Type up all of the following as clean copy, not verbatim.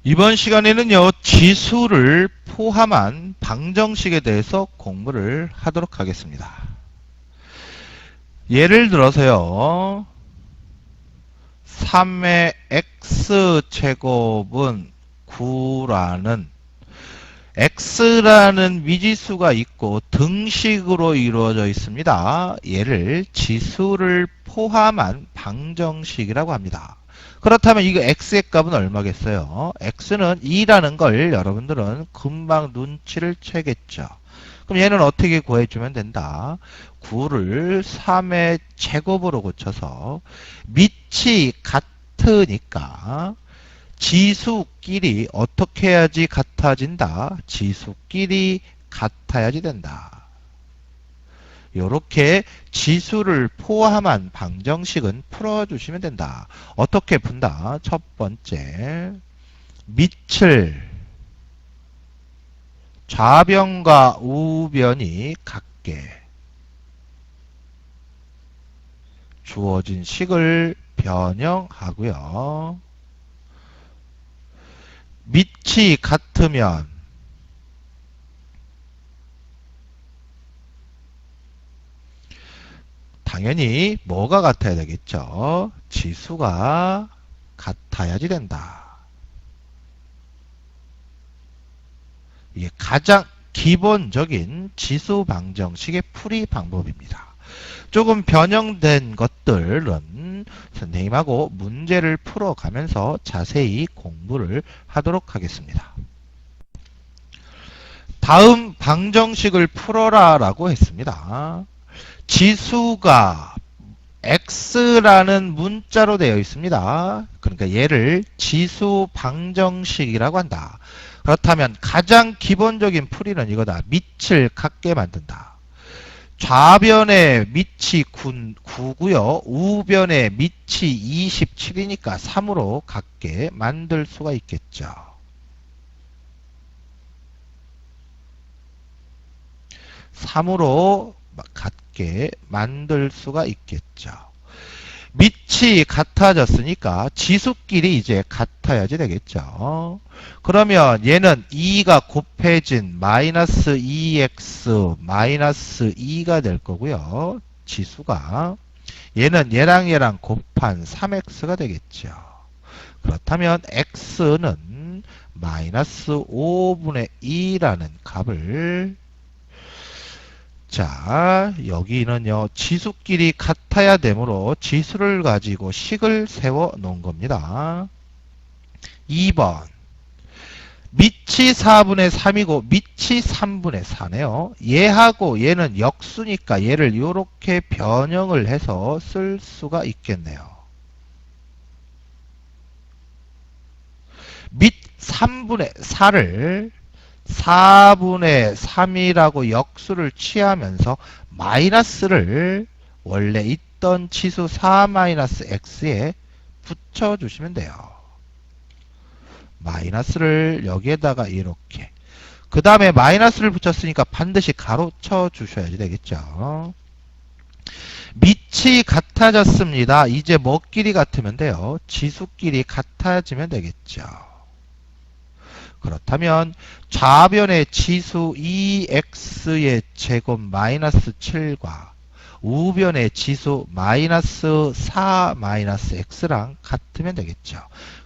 이번 시간에는요, 지수를 포함한 방정식에 대해서 공부를 하도록 하겠습니다. 예를 들어서요, 3의 x제곱은 9라는 x라는 미지수가 있고 등식으로 이루어져 있습니다. 얘를 지수를 포함한 방정식이라고 합니다. 그렇다면 이거 x의 값은 얼마겠어요? x는 2라는 걸 여러분들은 금방 눈치를 채겠죠. 그럼 얘는 어떻게 구해주면 된다? 9를 3의 제곱으로 고쳐서 밑이 같으니까 지수끼리 어떻게 해야지 같아진다? 지수끼리 같아야지 된다. 요렇게 지수를 포함한 방정식은 풀어주시면 된다. 어떻게 푼다? 첫 번째, 밑을 좌변과 우변이 같게 주어진 식을 변형하고요. 밑이 같으면 당연히 뭐가 같아야 되겠죠? 지수가 같아야지 된다. 이게 가장 기본적인 지수 방정식의 풀이 방법입니다. 조금 변형된 것들은 선생님하고 문제를 풀어가면서 자세히 공부를 하도록 하겠습니다. 다음 방정식을 풀어라 라고 했습니다. 지수가 x라는 문자로 되어 있습니다. 그러니까 얘를 지수 방정식이라고 한다. 그렇다면 가장 기본적인 풀이는 이거다. 밑을 같게 만든다. 좌변의 밑이 9고요. 우변의 밑이 27이니까 3으로 같게 만들 수가 있겠죠. (3으로) 같게 만들 수가 있겠죠. 밑이 같아졌으니까 지수끼리 이제 같아야지 되겠죠. 그러면 얘는 2가 곱해진 마이너스 2x 마이너스 2가 될 거고요. 지수가 얘는 얘랑 곱한 3x가 되겠죠. 그렇다면 x는 마이너스 5분의 2라는 값을 자, 여기는요, 지수끼리 같아야 되므로 지수를 가지고 식을 세워 놓은 겁니다. 2번. 밑이 4분의 3이고 밑이 3분의 4네요. 얘하고 얘는 역수니까 얘를 이렇게 변형을 해서 쓸 수가 있겠네요. 밑 3분의 4를 4분의 3이라고 역수를 취하면서 마이너스를 원래 있던 치수 4-x에 붙여주시면 돼요. 마이너스를 여기에다가 이렇게 그 다음에 마이너스를 붙였으니까 반드시 가로쳐 주셔야지 되겠죠. 밑이 같아졌습니다. 이제 뭐끼리 같으면 돼요? 지수끼리 같아지면 되겠죠. 그렇다면 좌변의 지수 2x의 제곱 마이너스 7과 우변의 지수 마이너스 4 마이너스 x랑 같으면 되겠죠.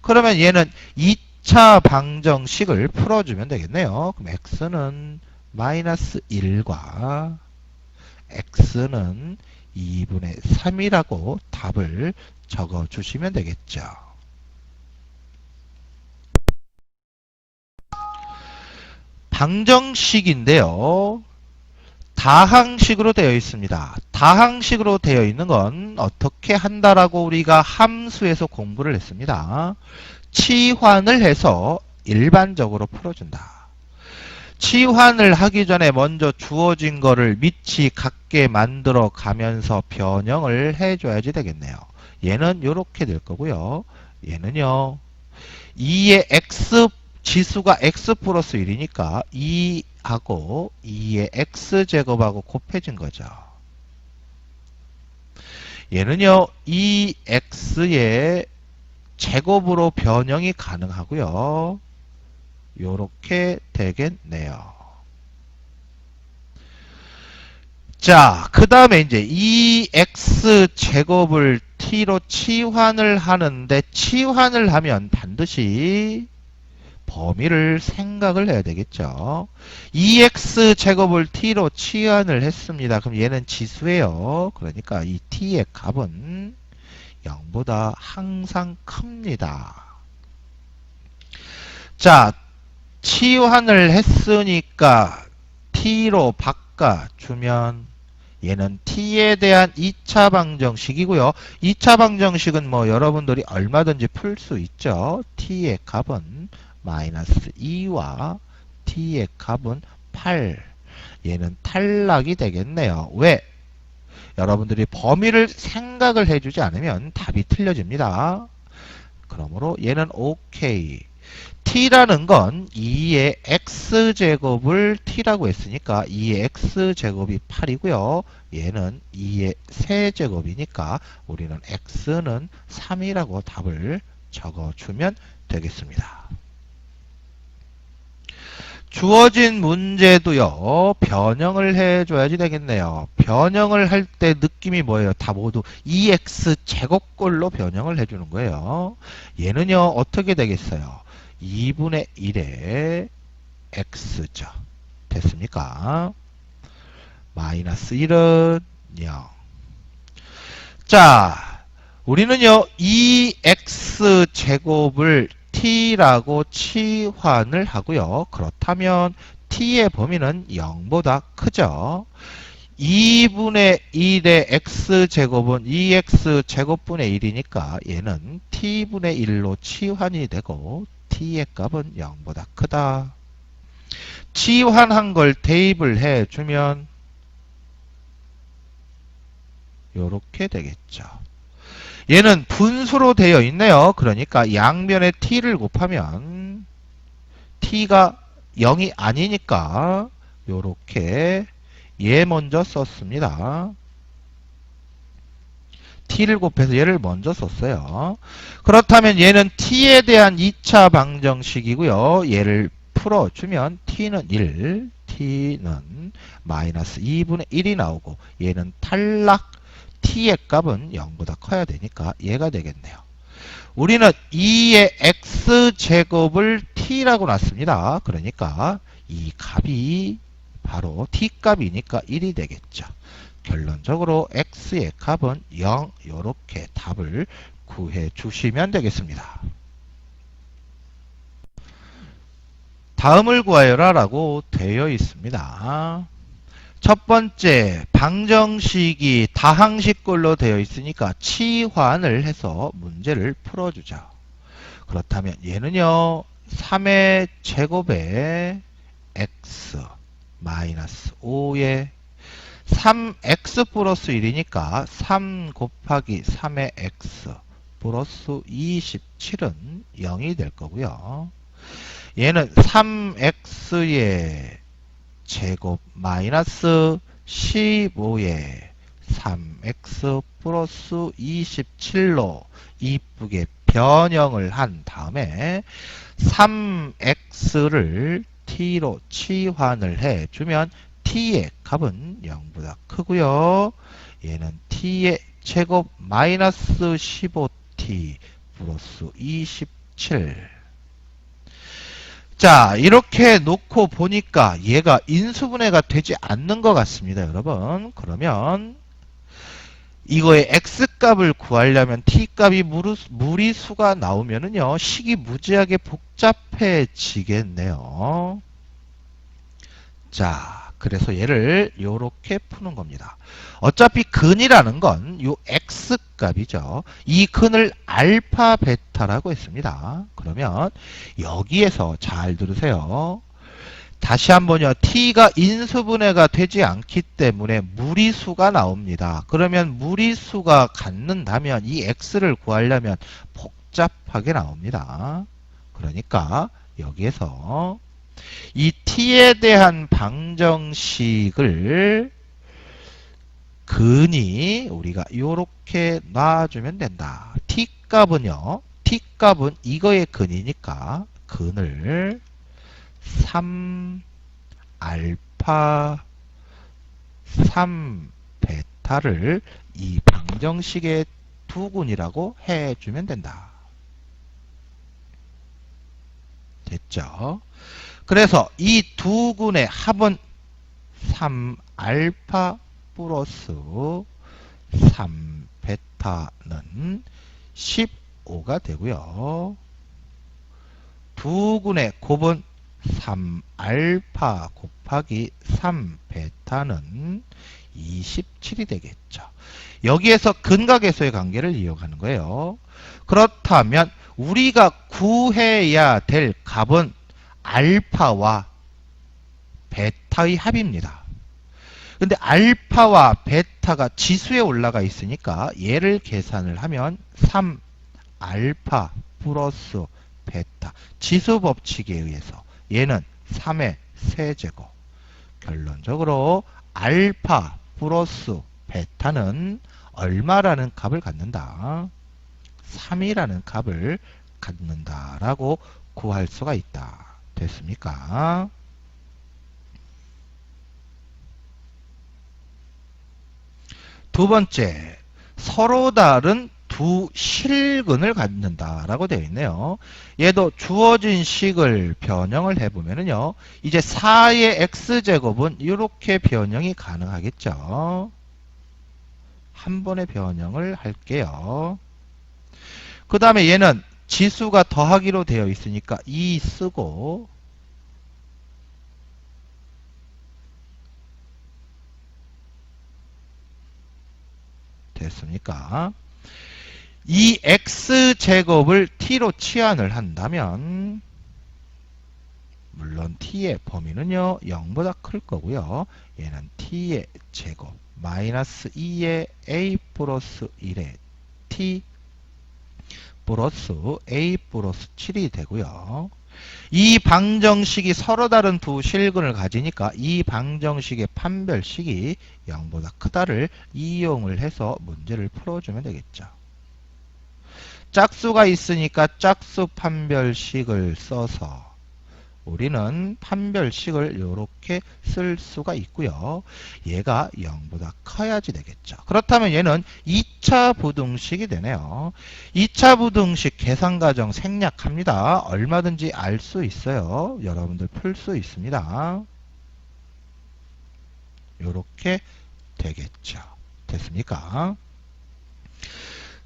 그러면 얘는 2차 방정식을 풀어주면 되겠네요. 그럼 x는 마이너스 1과 x는 2분의 3이라고 답을 적어주시면 되겠죠. 방정식인데요. 다항식으로 되어 있습니다. 다항식으로 되어 있는 건 어떻게 한다라고 우리가 함수에서 공부를 했습니다. 치환을 해서 일반적으로 풀어준다. 치환을 하기 전에 먼저 주어진 거를 밑이 같게 만들어 가면서 변형을 해줘야지 되겠네요. 얘는 이렇게 될 거고요. 얘는요. 2의 x 지수가 x 플러스 1이니까 2하고 2의 x제곱하고 곱해진 거죠. 얘는요. 2x의 제곱으로 변형이 가능하고요. 요렇게 되겠네요. 자, 그 다음에 이제 이 x제곱을 t로 치환을 하는데, 치환을 하면 반드시 범위를 생각을 해야 되겠죠. 2x제곱을 t로 치환을 했습니다. 그럼 얘는 지수예요. 그러니까 이 t의 값은 0보다 항상 큽니다. 자, 치환을 했으니까 t로 바꿔주면 얘는 t에 대한 2차 방정식이고요. 2차 방정식은 뭐 여러분들이 얼마든지 풀 수 있죠. t의 값은 마이너스 2와 t의 값은 8. 얘는 탈락이 되겠네요. 왜? 여러분들이 범위를 생각을 해주지 않으면 답이 틀려집니다. 그러므로 얘는 오케이. t라는 건 2의 x제곱을 t라고 했으니까 2의 x제곱이 8이고요. 얘는 2의 세제곱이니까 우리는 x는 3이라고 답을 적어주면 되겠습니다. 주어진 문제도요, 변형을 해줘야지 되겠네요. 변형을 할 때 느낌이 뭐예요? 다 모두 2x제곱꼴로 변형을 해주는 거예요. 얘는요, 어떻게 되겠어요? 2분의 1의 x죠. 됐습니까? 마이너스 1은 0. 자, 우리는요, 2x제곱을 t라고 치환을 하고요. 그렇다면 t의 범위는 0보다 크죠. 2분의 1의 x제곱은 2x제곱분의 1이니까 얘는 t분의 1로 치환이 되고 t의 값은 0보다 크다. 치환한 걸 대입을 해주면 요렇게 되겠죠. 얘는 분수로 되어 있네요. 그러니까 양변에 t를 곱하면 t가 0이 아니니까 요렇게 얘 먼저 썼습니다. t를 곱해서 얘를 먼저 썼어요. 그렇다면 얘는 t에 대한 2차 방정식이고요. 얘를 풀어주면 t는 1, t는 마이너스 2분의 1이 나오고 얘는 탈락, t의 값은 0보다 커야 되니까 얘가 되겠네요. 우리는 2의 x제곱을 t라고 놨습니다. 그러니까 이 값이 바로 t값이니까 1이 되겠죠. 결론적으로 x의 값은 0, 이렇게 답을 구해 주시면 되겠습니다. 다음을 구하여라 라고 되어 있습니다. 첫 번째, 방정식이 다항식꼴로 되어 있으니까 치환을 해서 문제를 풀어주죠. 그렇다면 얘는요, 3의 제곱에 x 마이너스 5에 3x 플러스 1이니까 3 곱하기 3의 x 플러스 27은 0이 될 거고요. 얘는 3x의 제곱 마이너스 15에 3x 플러스 27로 이쁘게 변형을 한 다음에 3x를 t로 치환을 해주면 t의 값은 0보다 크고요. 얘는 t의 제곱 마이너스 15t 플러스 27. 자, 이렇게 놓고 보니까 얘가 인수분해가 되지 않는 것 같습니다, 여러분. 그러면 이거의 x값을 구하려면 t값이 무리수가 나오면은요, 식이 무지하게 복잡해지겠네요. 자, 그래서 얘를 요렇게 푸는 겁니다. 어차피 근이라는 건 요 x값이죠. 이 근을 알파 베타라고 했습니다. 그러면 여기에서 잘 들으세요. 다시 한번요. t가 인수분해가 되지 않기 때문에 무리수가 나옵니다. 그러면 무리수가 갖는다면 이 x를 구하려면 복잡하게 나옵니다. 그러니까 여기에서 이 t에 대한 방정식을 근이 우리가 이렇게 놔주면 된다. t값은요. t값은 이거의 근이니까 근을 3 알파 3 베타를 이 방정식의 두군이라고 해주면 된다. 됐죠? 그래서 이 두군의 합은 3 알파 플러스 3 베타는 15가 되고요. 두군의 곱은 3 알파 곱하기 3 베타는 27이 되겠죠. 여기에서 근각에서의 관계를 이용하는 거예요. 그렇다면 우리가 구해야 될 값은 알파와 베타의 합입니다. 근데 알파와 베타가 지수에 올라가 있으니까 얘를 계산을 하면 3 알파 플러스 베타 지수 법칙에 의해서 얘는 3의 세제곱. 결론적으로 알파 플러스 베타는 얼마라는 값을 갖는다. 3이라는 값을 갖는다라고 구할 수가 있다. 됐습니까? 두 번째, 서로 다른 두 실근을 갖는다라고 되어 있네요. 얘도 주어진 식을 변형을 해보면요. 이제 4의 x제곱은 이렇게 변형이 가능하겠죠. 한 번에 변형을 할게요. 그 다음에 얘는 지수가 더하기로 되어 있으니까 2 쓰고 됐습니까? 이 x제곱을 t로 치환을 한다면 물론 t의 범위는요 0보다 클 거고요. 얘는 t의 제곱 마이너스 2의 a 플러스 1의 t 플러스 a 플러스 7이 되고요. 이 방정식이 서로 다른 두 실근을 가지니까 이 방정식의 판별식이 0보다 크다를 이용을 해서 문제를 풀어주면 되겠죠. 짝수가 있으니까 짝수 판별식을 써서 우리는 판별식을 이렇게 쓸 수가 있고요. 얘가 0보다 커야지 되겠죠. 그렇다면 얘는 2차 부등식이 되네요. 2차 부등식 계산과정 생략합니다. 얼마든지 알 수 있어요. 여러분들 풀 수 있습니다. 이렇게 되겠죠. 됐습니까?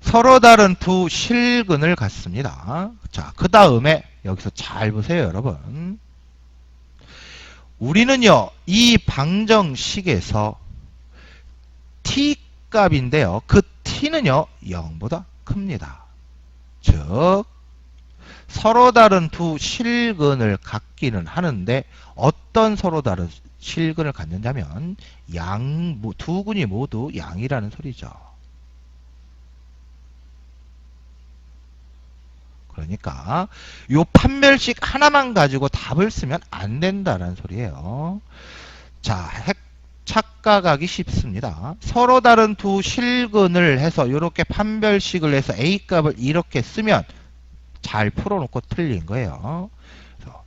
서로 다른 두 실근을 갖습니다. 자, 그 다음에 여기서 잘 보세요, 여러분. 우리는요, 이 방정식에서 t 값인데요. 그 t는요, 0보다 큽니다. 즉, 서로 다른 두 실근을 갖기는 하는데 어떤 서로 다른 실근을 갖느냐면 두 군이 모두 양이라는 소리죠. 그러니까 요 판별식 하나만 가지고 답을 쓰면 안 된다는 소리예요. 자, 착각하기 쉽습니다. 서로 다른 두 실근을 해서 이렇게 판별식을 해서 A 값을 이렇게 쓰면 잘 풀어놓고 틀린 거예요. 그래서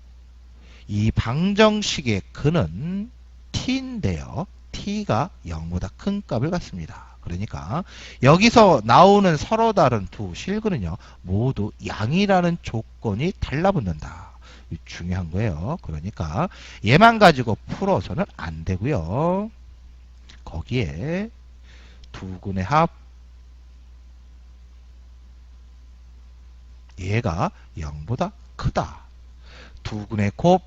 이 방정식의 근은 t인데요. t가 0보다 큰 값을 갖습니다. 그러니까 여기서 나오는 서로 다른 두 실근은요. 모두 양이라는 조건이 달라붙는다. 중요한 거예요. 그러니까 얘만 가지고 풀어서는 안 되고요. 거기에 두 근의 합 얘가 0보다 크다. 두 근의 곱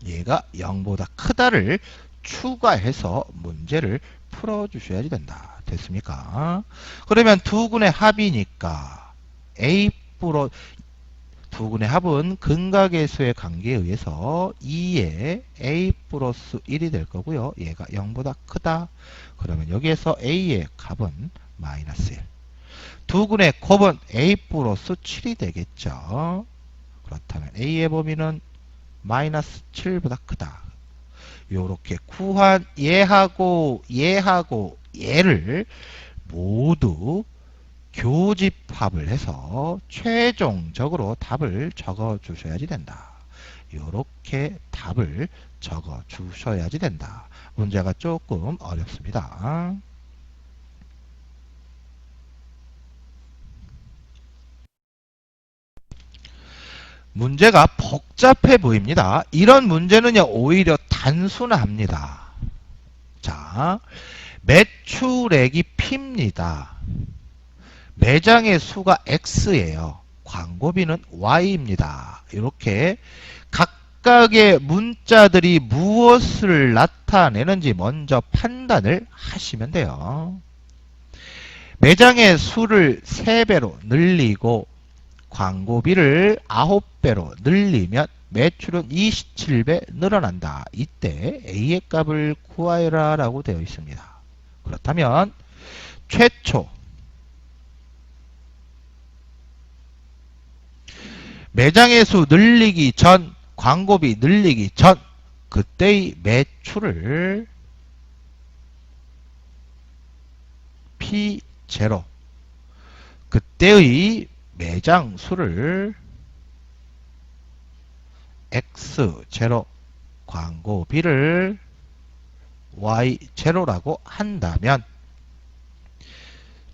얘가 0보다 크다를 추가해서 문제를 풀어주셔야 된다. 됐습니까? 그러면 두 근의 합이니까 A 플러스 두 근의 합은 근각의 수의 관계에 의해서 2의 A 플러스 1이 될 거고요. 얘가 0보다 크다. 그러면 여기에서 A의 값은 마이너스 1. 두 근의 곱은 A 플러스 7이 되겠죠. 그렇다면 A의 범위는 마이너스 7보다 크다. 요렇게 구한 얘하고 얘를 모두 교집합을 해서 최종적으로 답을 적어 주셔야지 된다. 요렇게 답을 적어 주셔야지 된다. 문제가 조금 어렵습니다. 문제가 복잡해 보입니다. 이런 문제는요, 오히려 단순합니다. 자, 매출액이 P입니다. 매장의 수가 X예요. 광고비는 Y입니다. 이렇게 각각의 문자들이 무엇을 나타내는지 먼저 판단을 하시면 돼요. 매장의 수를 3배로 늘리고 광고비를 9배로 늘리면 매출은 27배 늘어난다. 이때 A의 값을 구하여라 라고 되어 있습니다. 그렇다면 최초 매장의 수 늘리기 전, 광고비 늘리기 전 그때의 매출을 P0 그때의 매장 수를 X0 광고비를 Y0라고 한다면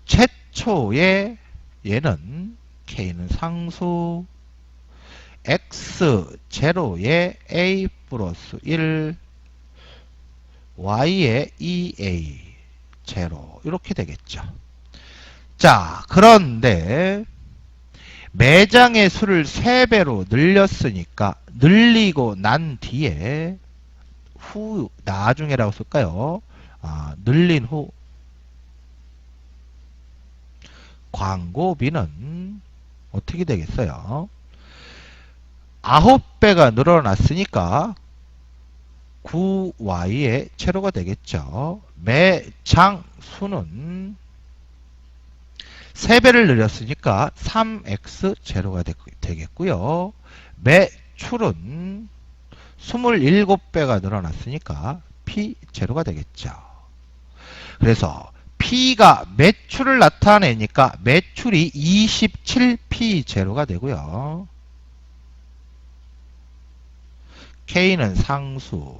최초의 얘는 K는 상수 X0의 A 플러스 1 Y의 2A 0 이렇게 되겠죠. 자, 그런데 매장의 수를 3배로 늘렸으니까 늘리고 난 뒤에 나중에라고 쓸까요? 늘린 후 광고비는 어떻게 되겠어요? 9배가 늘어났으니까 9Y의 제로가 되겠죠. 매장 수는 3배를 늘렸으니까 3X 제로가 되겠고요. 매출은 27배가 늘어났으니까 P 제로가 되겠죠. 그래서 P가 매출을 나타내니까 매출이 27P 제로가 되고요. K는 상수,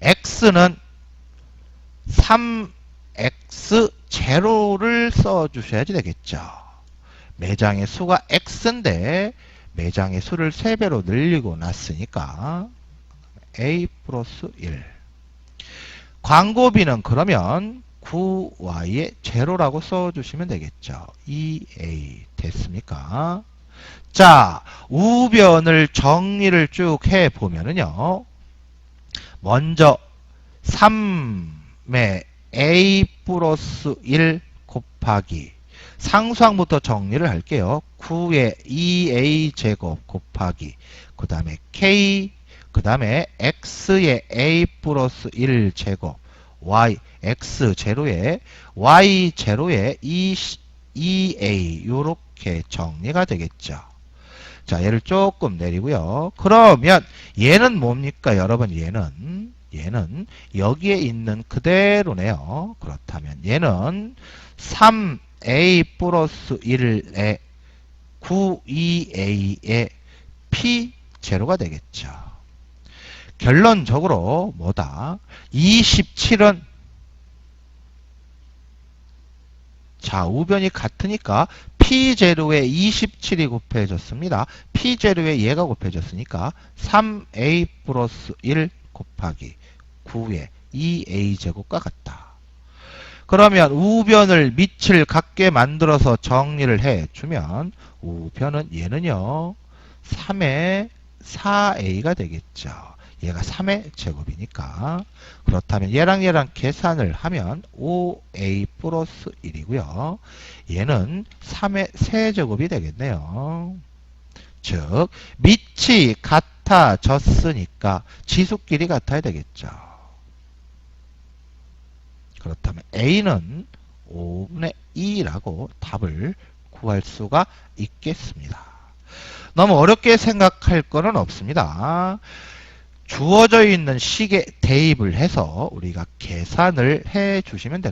X는 3X 제로를 써주셔야지 되겠죠. 매장의 수가 X인데 매장의 수를 3배로 늘리고 났으니까 A 플러스 1 광고비는 그러면 9Y의 제로라고 써주시면 되겠죠. 2A 됐습니까? 자, 우변을 정리를 쭉 해보면은요. 먼저 3의 A 플러스 1 곱하기 상수항부터 정리를 할게요. 9의 2A 제곱 곱하기 그 다음에 K 그 다음에 X의 A 플러스 1 제곱 Y X 제로의 Y 제로의 2A 요렇게 정리가 되겠죠. 자, 얘를 조금 내리고요. 그러면 얘는 뭡니까? 여러분 얘는 여기에 있는 그대로네요. 그렇다면 얘는 3A 플러스 1의 9, 2A의 P 제로가 되겠죠. 결론적으로 뭐다? 27은 자, 우변이 같으니까 P0에 27이 곱해졌습니다. P0에 얘가 곱해졌으니까 3A 플러스 1 곱하기 9의 2A 제곱과 같다. 그러면 우변을 밑을 같게 만들어서 정리를 해주면 우변은 얘는요 3의 4A가 되겠죠. 얘가 3의 제곱이니까 그렇다면 얘랑 계산을 하면 5A 플러스 1이고요. 얘는 3의 세제곱이 되겠네요. 즉 밑이 같아졌으니까 지수끼리 같아야 되겠죠. 그렇다면 A는 5분의 2라고 답을 구할 수가 있겠습니다. 너무 어렵게 생각할 거는 없습니다. 주어져 있는 식에 대입을 해서 우리가 계산을 해 주시면 됩니다.